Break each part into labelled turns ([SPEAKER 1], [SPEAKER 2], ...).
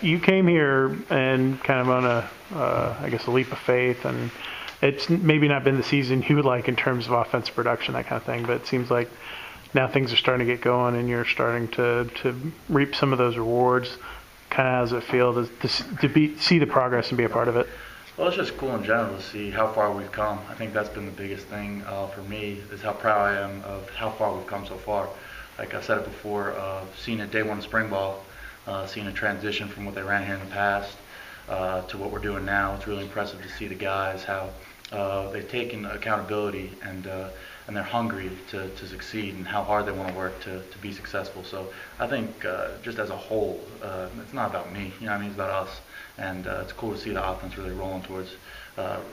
[SPEAKER 1] You came here and kind of on I guess, a leap of faith, and it's maybe not been the season you would like in terms of offensive production, that kind of thing, but it seems like now things are starting to get going and you're starting to reap some of those rewards. Kind of how does it feel to see the progress and be a part of it?
[SPEAKER 2] Well, it's just cool in general to see how far we've come. I think that's been the biggest thing for me, is how proud I am of how far we've come so far. Like I said it before, seeing a day one spring ball, seeing a transition from what they ran here in the past to what we're doing now. It's really impressive to see the guys, how they've taken accountability and they're hungry to succeed, and how hard they want to work to be successful. So I think just as a whole, it's not about me, you know what I mean, it's about us. And it's cool to see the offense really rolling towards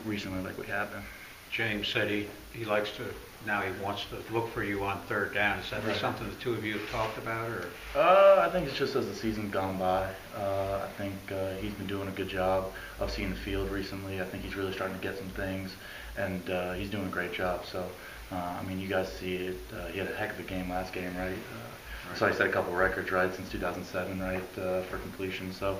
[SPEAKER 2] recently like we have been.
[SPEAKER 3] James said he likes to, now he wants to look for you on third down. Is that something the two of you have talked about? Or?
[SPEAKER 2] I think it's just as the season's gone by. I think he's been doing a good job of seeing the field recently. I think he's really starting to get some things, and he's doing a great job. So, I mean, you guys see it. He had a heck of a game last game, right? So he set a couple of records, right, since 2007, right, for completion. So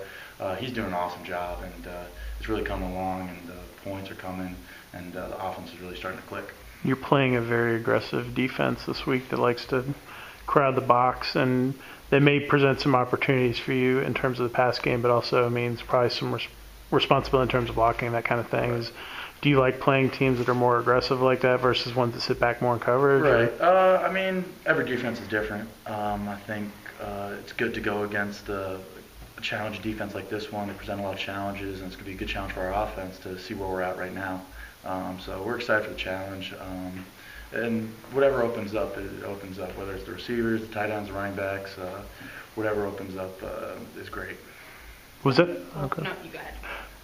[SPEAKER 2] he's doing an awesome job, and it's really coming along, and the points are coming, and the offense is really starting to click.
[SPEAKER 1] You're playing a very aggressive defense this week that likes to crowd the box, and they may present some opportunities for you in terms of the pass game, but also means probably some responsibility in terms of blocking, that kind of thing. Do you like playing teams that are more aggressive like that versus ones that sit back more in coverage?
[SPEAKER 2] Right. I mean, every defense is different. I think it's good to go against a challenge defense like this one. They present a lot of challenges, and it's going to be a good challenge for our offense to see where we're at right now. So we're excited for the challenge. And whatever opens up, it opens up, whether it's the receivers, the tight ends, the running backs, whatever opens up is great.
[SPEAKER 1] Was that?
[SPEAKER 4] Okay. No, you go ahead.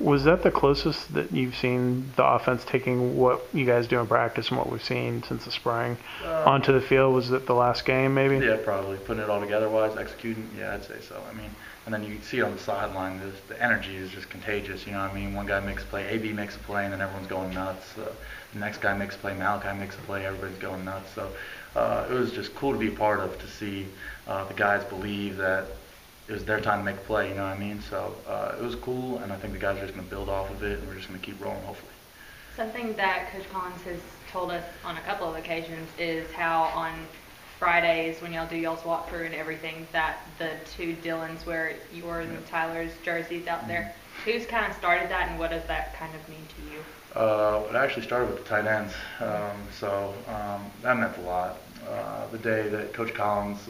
[SPEAKER 1] Was that the closest that you've seen the offense taking what you guys do in practice and what we've seen since the spring onto the field? Was it the last game, maybe?
[SPEAKER 2] Yeah, probably. Putting it all together wise, executing, yeah, I'd say so. I mean, and then you see it on the sideline, the energy is just contagious, you know what I mean? One guy makes a play, AB makes a play, and then everyone's going nuts. The next guy makes a play, Malachi makes a play, everybody's going nuts. So it was just cool to be a part of, to see the guys believe that it was their time to make a play, you know what I mean? So it was cool, and I think the guys are just going to build off of it, and we're just going to keep rolling, hopefully.
[SPEAKER 4] Something that Coach Collins has told us on a couple of occasions is how on Fridays, when y'all do y'all's walkthrough and everything, that the two Dylans wear yours and Tyler's jerseys out there. Who's kind of started that, and what does that kind of mean to you?
[SPEAKER 2] It actually started with the tight ends, so that meant a lot. The day that Coach Collins,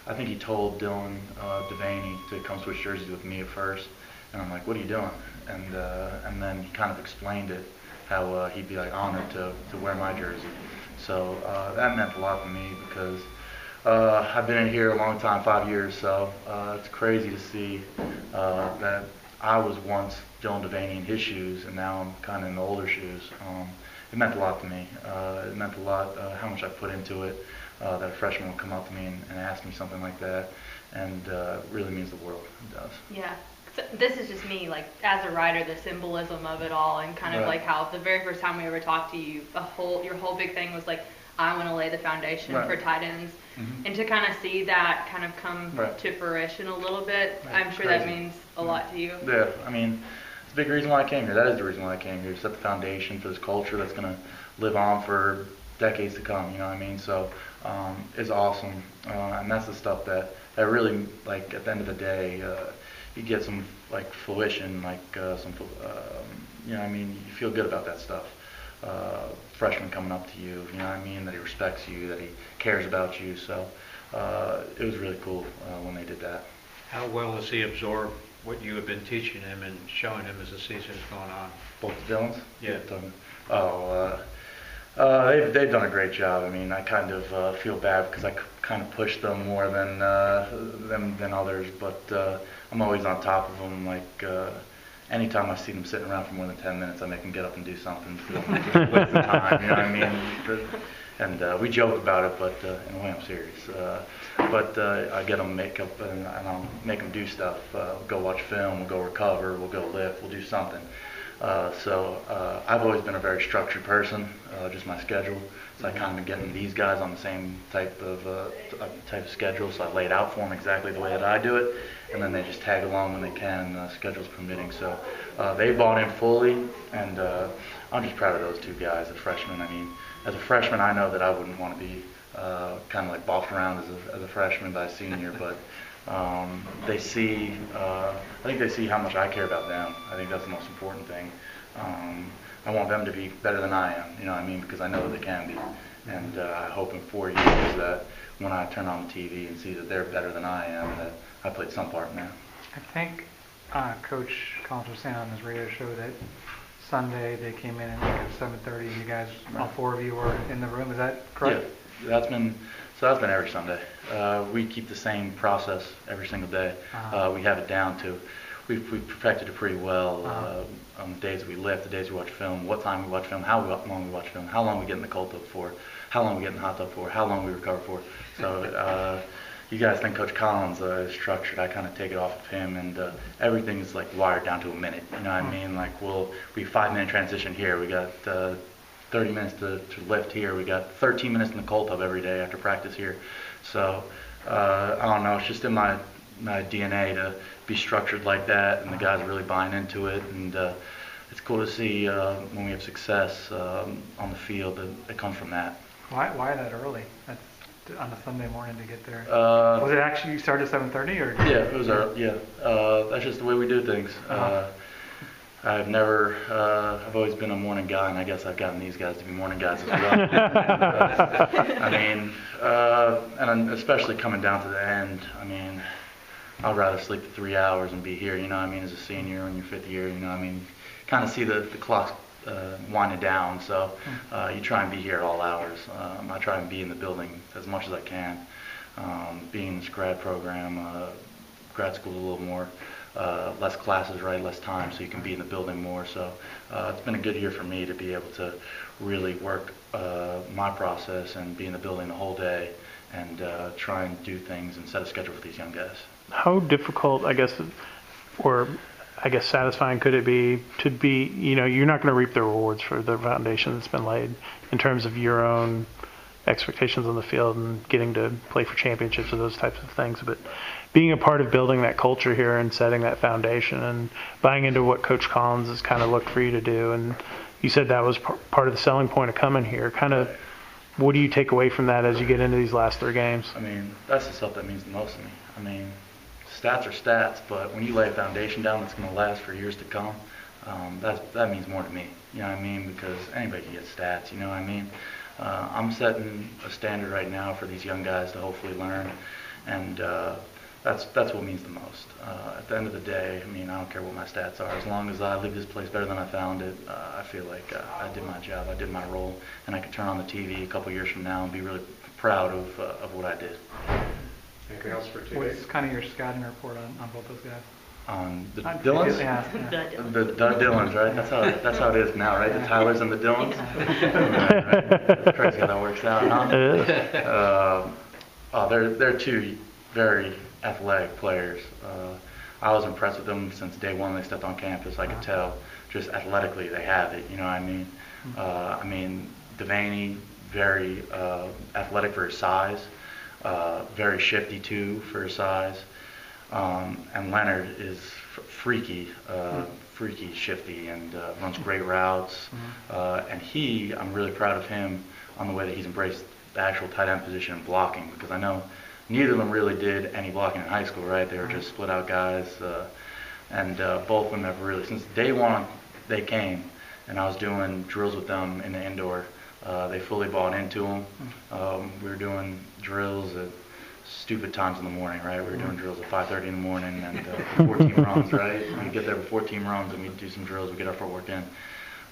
[SPEAKER 2] I think he told Dylan Devaney to come switch jerseys with me at first, and I'm like, what are you doing? And then he kind of explained it, how he'd be like honored to wear my jersey. So that meant a lot to me, because I've been in here a long time, 5 years, so it's crazy to see that I was once Dylan Devaney in his shoes, and now I'm kind of in the older shoes. It meant a lot to me. It meant a lot how much I put into it, that a freshman would come up to me and ask me something like that, and it really means the world. It does.
[SPEAKER 4] Yeah. So this is just me, like, as a writer, the symbolism of it all, and kind of like how the very first time we ever talked to you, your whole big thing was like, I want to lay the foundation for tight ends. Mm-hmm. And to kind of see that kind of come to fruition a little bit, I'm sure that means a lot to you.
[SPEAKER 2] Yeah, I mean, it's a big reason why I came here. That is the reason why I came here, to set the foundation for this culture that's going to live on for decades to come, you know what I mean? So it's awesome, and that's the stuff that really, like, at the end of the day, you get some, like, fruition, like some, you know what I mean? You feel good about that stuff. Freshman coming up to you, you know what I mean, that he respects you, that he cares about you. So it was really cool when they did that.
[SPEAKER 3] How well has he absorbed what you have been teaching him and showing him as the season is going on?
[SPEAKER 2] Both the Dylans?
[SPEAKER 3] Yeah.
[SPEAKER 2] They've done a great job. I mean, I kind of feel bad because I kind of push them more than others, but I'm always on top of them. Like, anytime I see them sitting around for more than 10 minutes, I make them get up and do something to waste the time, you know what I mean? And we joke about it, but in a way I'm serious. But I get them makeup, and I'll make them do stuff. We'll go watch film, we'll go recover, we'll go lift, we'll do something. I've always been a very structured person, just my schedule. So I kind of been getting these guys on the same type of schedule. So I lay it out for them exactly the way that I do it, and then they just tag along when they can, schedules permitting. So they bought in fully, and I'm just proud of those two guys, the freshmen. I mean, as a freshman, I know that I wouldn't want to be kind of like bossed around as a freshman by a senior, but they see, I think they see how much I care about them. I think that's the most important thing. I want them to be better than I am, you know what I mean, because I know that they can be. And I hope in 4 years that when I turn on the TV and see that they're better than I am, that I played some part in that.
[SPEAKER 5] I think Coach Collins was saying on his radio show that Sunday they came in at 7:30 and you guys, all four of you were in the room. Is that correct?
[SPEAKER 2] Yeah, that's been every Sunday. We keep the same process every single day. We have it down to, we've perfected it pretty well. On the days we lift, the days we watch film, what time we watch film, how long we watch film, how long we get in the cold tub for, how long we get in the hot tub for, how long we recover for. So you guys think Coach Collins is structured. I kind of take it off of him, and everything's like wired down to a minute. You know what I mean? Like we 5-minute transition here. We got 30 minutes to lift here. We got 13 minutes in the cold tub every day after practice here. So I don't know. It's just in my DNA to be structured like that, and the guys are really buying into it. And it's cool to see when we have success on the field that it comes from that.
[SPEAKER 5] Why that early? That's on a Sunday morning to get there. Was it actually you started at 7:30 or?
[SPEAKER 2] Yeah, it was early. Yeah, that's just the way we do things. I've always been a morning guy, and I guess I've gotten these guys to be morning guys as well. I mean, and especially coming down to the end, I mean, I'd rather sleep for 3 hours and be here, you know what I mean, as a senior in your 5th year, you know what I mean, kind of see the clock winding down, so you try and be here at all hours. I try and be in the building as much as I can. Being in this grad program, grad school a little more, less classes, right, less time, so you can be in the building more. So it's been a good year for me to be able to really work my process and be in the building the whole day and try and do things and set a schedule for these young guys.
[SPEAKER 1] How difficult, I guess, or I guess satisfying could it be to be, you know, you're not going to reap the rewards for the foundation that's been laid in terms of your own expectations on the field and getting to play for championships or those types of things, but being a part of building that culture here and setting that foundation and buying into what Coach Collins has kind of looked for you to do. And you said that was part of the selling point of coming here. Kind of, what do you take away from that as you get into these last 3 games?
[SPEAKER 2] I mean, that's the stuff that means the most to me. I mean, stats are stats, but when you lay a foundation down that's going to last for years to come, that means more to me. You know what I mean? Because anybody can get stats, you know what I mean? I'm setting a standard right now for these young guys to hopefully learn, and that's what means the most. At the end of the day, I mean, I don't care what my stats are. As long as I leave this place better than I found it, I feel like I did my job, I did my role, and I can turn on the TV a couple years from now and be really proud of what I did.
[SPEAKER 3] Anything else for 2
[SPEAKER 5] What's
[SPEAKER 3] days?
[SPEAKER 5] kind of your scouting report on both those guys?
[SPEAKER 2] On the Dylans?
[SPEAKER 5] Yeah.
[SPEAKER 2] The Dylans, right? That's how it is now, right? The Tylers and the Dylans. Right. Crazy how that works out, huh? They're 2 very athletic players. I was impressed with them since day one they stepped on campus. I could tell, just athletically, they have it. You know what I mean? Devaney, very athletic for his size, very shifty too for his size. And Leonard is freaky shifty, and runs great routes. And I'm really proud of him on the way that he's embraced the actual tight end position and blocking, because I know neither of them really did any blocking in high school, right? They were just split out guys. And both of them have really, since day one they came, and I was doing drills with them in the indoor, they fully bought into them. We were doing drills at stupid times in the morning, right? We were doing drills at 5:30 in the morning and before team runs, right? We get there before team runs and we do some drills, we get our footwork in.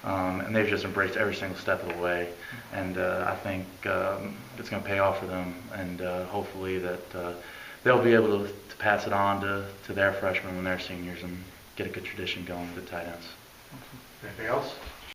[SPEAKER 2] And they've just embraced every single step of the way. And I think it's going to pay off for them, and hopefully that they'll be able to pass it on to their freshmen when they're seniors and get a good tradition going with the tight ends.
[SPEAKER 3] Anything else?